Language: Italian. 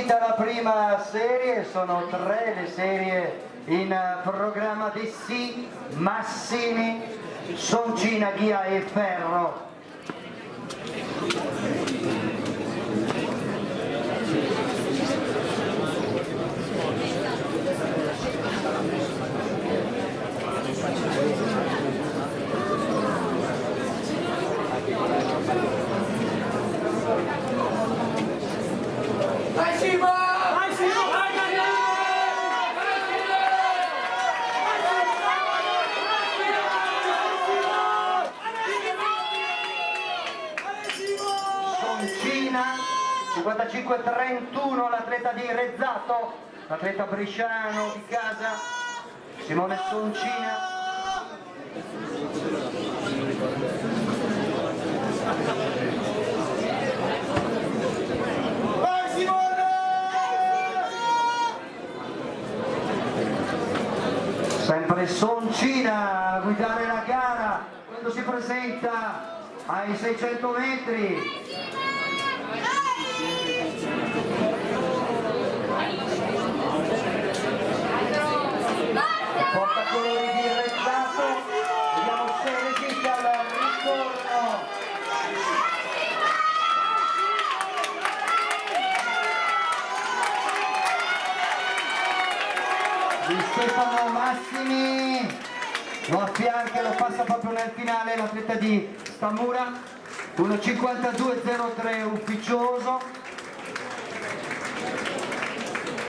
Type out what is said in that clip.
finita la prima serie, sono 3 le serie in programma di Sì, Massimi, Soncina, Ghia e Ferro. Soncina 55-31, l'atleta di Rezzato, l'atleta bresciano di casa, Simone Soncina. Sempre Soncina a guidare la gara quando si presenta ai 600 metri. Portacolori di Rezzato, vediamo se resiste al ritorno. Di Stefano Massimi, lo affianca e lo passa proprio nel finale l'atleta di Stamura, 1.52.03 ufficioso.